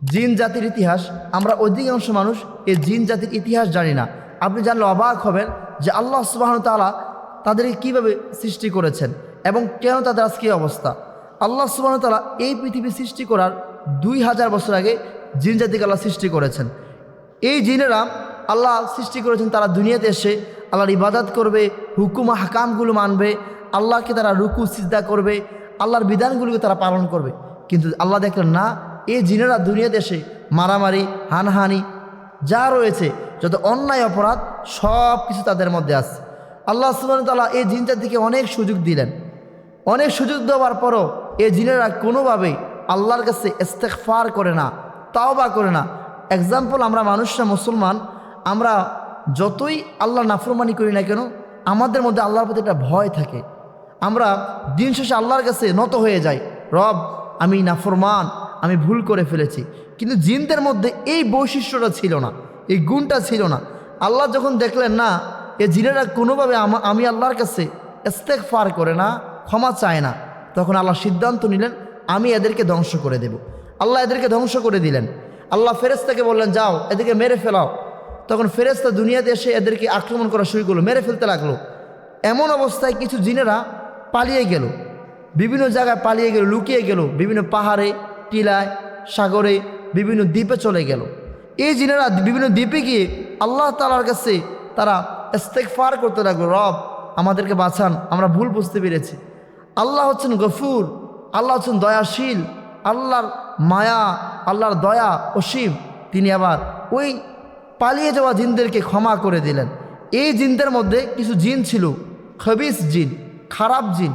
জিন জাতির ইতিহাস, আমরা অধিকাংশ মানুষ এই জিন জাতির ইতিহাস জানি না। আপনি জানলে অবাক হবেন যে আল্লাহ সুবহানাহু ওয়া তাআলা তাদেরকে কীভাবে সৃষ্টি করেছেন এবং কেন তাদের আজকে এই অবস্থা। আল্লাহ সুবহানাহু ওয়া তাআলা এই পৃথিবী সৃষ্টি করার 2000 বছর আগে জিন জাতিকে আল্লাহ সৃষ্টি করেছেন। এই জিনেরা আল্লাহ সৃষ্টি করেছেন, তারা দুনিয়াতে এসে আল্লাহর ইবাদত করবে, হুকুম হাকামগুলো মানবে, আল্লাহকে তারা রুকু সিজদা করবে, আল্লাহর বিধানগুলোকে তারা পালন করবে। কিন্তু আল্লাহ দেখলেন না, এই জিনেরা দুনিয়াতে এসে মারামারি, হানহানি যা রয়েছে, যত অন্যায় অপরাধ সব কিছু তাদের মধ্যে আছে। আল্লাহ সুবহানাহু ওয়া তাআলা এই জিন জাতিকে অনেক সুযোগ দিলেন। অনেক সুযোগ দেওয়ার পরও এই জিনেরা কোনোভাবেই আল্লাহর কাছে ইস্তেগফার করে না, তাওবা করে না। এক্সাম্পল, আমরা মানুষরা মুসলমান, আমরা যতই আল্লাহ নাফরমানি করি না কেন, আমাদের মধ্যে আল্লাহর প্রতি একটা ভয় থাকে। আমরা দিন শেষে আল্লাহর কাছে নত হয়ে যাই, রব আমি নাফরমান, আমি ভুল করে ফেলেছি। কিন্তু জিনদের মধ্যে এই বৈশিষ্ট্যটা ছিল না, এই গুণটা ছিল না। আল্লাহ যখন দেখলেন না এই জিনেরা কোনোভাবে আমি আল্লাহর কাছে ইস্তেগফার করে না, ক্ষমা চায় না, তখন আল্লাহ সিদ্ধান্ত নিলেন আমি এদেরকে ধ্বংস করে দেব। আল্লাহ এদেরকে ধ্বংস করে দিলেন। আল্লাহ ফেরেশতাকে বললেন যাও এদেরকে মেরে ফেলাও। তখন ফেরেশতা দুনিয়াতে এসে এদেরকে আক্রমণ করা শুরু করলো, মেরে ফেলতে লাগলো। এমন অবস্থায় কিছু জিনেরা পালিয়ে গেল, বিভিন্ন জায়গায় পালিয়ে গেল, লুকিয়ে গেল, বিভিন্ন পাহাড়ে, টিলায়, সাগরে, বিভিন্ন দ্বীপে চলে গেল। এই জিনেরা বিভিন্ন দ্বীপে গিয়ে আল্লাহ তাআলার কাছে তারা ইস্তেগফার করতে লাগলো, রব আমাদেরকে বাঁচান, আমরা ভুল বুঝতে পেরেছি। আল্লাহ হচ্ছেন গফুর, আল্লাহ হচ্ছেন দয়াশীল, আল্লাহর মায়া, আল্লাহর দয়া অসীম। তিনি আবার ওই পালিয়ে যাওয়া জিনদেরকে ক্ষমা করে দিলেন। এই জিনদের মধ্যে কিছু জিন ছিল খবিস জিন, খারাপ জিন,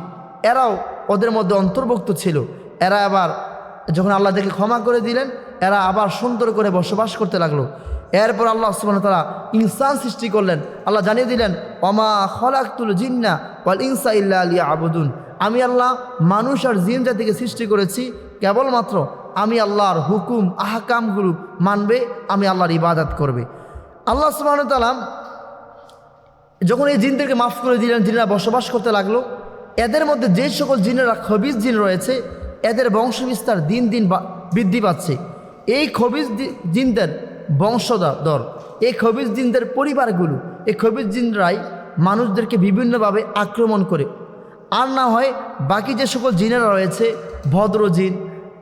এরাও ওদের মধ্যে অন্তর্ভুক্ত ছিল। এরা আবার যখন আল্লাহদেরকে ক্ষমা করে দিলেন, এরা আবার সুন্দর করে বসবাস করতে লাগলো। এরপর আল্লাহ সুবহানাহু ওয়া তাআলা ইনসান সৃষ্টি করলেন। আল্লাহ জানিয়ে দিলেন ওমা খলাকতুল জিন্না ওয়াল ইনসা ইল্লা লিয়াবুদুন, আমি আল্লাহ মানুষ আর জিন জাতিকে সৃষ্টি করেছি কেবলমাত্র আমি আল্লাহর হুকুম আহকামগুলো মানবে, আমি আল্লাহর ইবাদত করবে। আল্লাহ সুবহানাহু ওয়া তাআলা যখন এই জিনদেরকে মাফ করে দিলেন, জিনেরা বসবাস করতে লাগলো। এদের মধ্যে যে সকল জিনেরা খবিস জিন রয়েছে, এদের বংশবিস্তার দিন দিন বৃদ্ধি পাচ্ছে। এই খবিস জিনদের বংশধর, এই খবিস জিনদের পরিবারগুলো, এই খবিস জিনরাই মানুষদেরকে বিভিন্নভাবে আক্রমণ করে। আর না হয় বাকি যে সকল জিনেরা রয়েছে, ভদ্র জিন,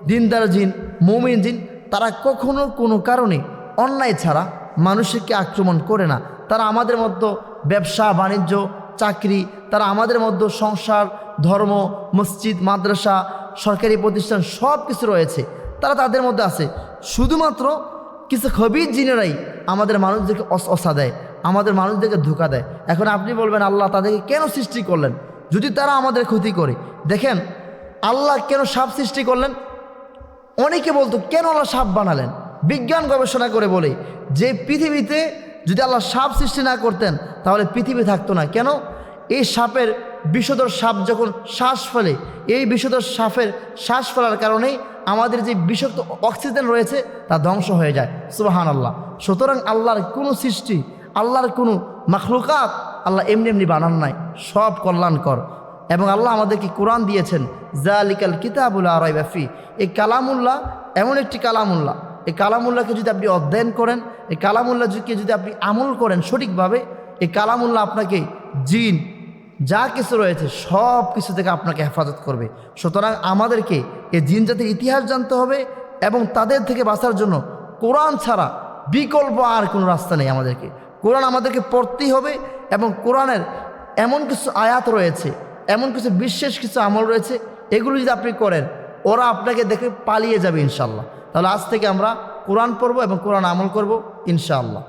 দিনদার জিন, মুমিন জিন, তারা কখনো কোনো কারণে অন্যায় ছাড়া মানুষকে আক্রমণ করে না। তারা আমাদের মধ্যে ব্যবসা বাণিজ্য, চাকরি, তারা আমাদের মধ্যে সংসার, ধর্ম, মসজিদ, মাদ্রাসা, সরকারি প্রতিষ্ঠান সব কিছু রয়েছে, তারা তাদের মধ্যে আছে। শুধুমাত্র কিছু খবিস জিনেরাই আমাদের মানুষদেরকে অসা দেয়, আমাদের মানুষদেরকে ধোঁকা দেয়। এখন আপনি বলবেন আল্লাহ তাদেরকে কেন সৃষ্টি করলেন যদি তারা আমাদের ক্ষতি করে? দেখেন আল্লাহ কেন সাপ সৃষ্টি করলেন? অনেকে বলতো কেন আল্লাহ সাপ বানালেন? বিজ্ঞান গবেষণা করে বলে যে পৃথিবীতে যদি আল্লাহ সাপ সৃষ্টি না করতেন তাহলে পৃথিবী থাকতো না। কেন? এই সাপের বিষধর সাপ যখন শ্বাস ফেলে, এই বিষধর সাপের শ্বাস ফেলার কারণেই আমাদের যে বিষাক্ত অক্সিজেন রয়েছে তা ধ্বংস হয়ে যায়। সুবহানাল্লাহ। সুতরাং আল্লাহর কোনো সৃষ্টি, আল্লাহর কোনো মাখলুকাত আল্লাহ এমনি এমনি বানান নাই, সব কল্যাণকর। এবং আল্লাহ আমাদেরকে কোরআন দিয়েছেন, জালিকাল কিতাবুল লা রাইবা ফি। এই কালামুল্লাহ এমন একটি কালামুল্লাহ, এই কালামুল্লাহকে যদি আপনি অধ্যয়ন করেন, এই কালামুল্লাহকে যদি আপনি আমল করেন সঠিকভাবে, এই কালামুল্লাহ আপনাকে জিন যা কিছু রয়েছে সব কিছু থেকে আপনাকে হেফাজত করবে। সুতরাং আমাদেরকে এই জিন জাতির ইতিহাস জানতে হবে এবং তাদের থেকে বাঁচার জন্য কোরআন ছাড়া বিকল্প আর কোনো রাস্তা নেই। আমাদেরকে কোরআন আমাদেরকে পড়তেই হবে এবং কোরআনের এমন কিছু আয়াত রয়েছে, এমন কিছু বিশেষ কিছু আমল রয়েছে, এগুলো যদি আপনি করেন ওরা আপনাকে দেখে পালিয়ে যাবে ইনশাআল্লাহ। তাহলে আজ থেকে আমরা কোরআন পড়ব এবং কোরআন আমল করব ইনশাআল্লাহ।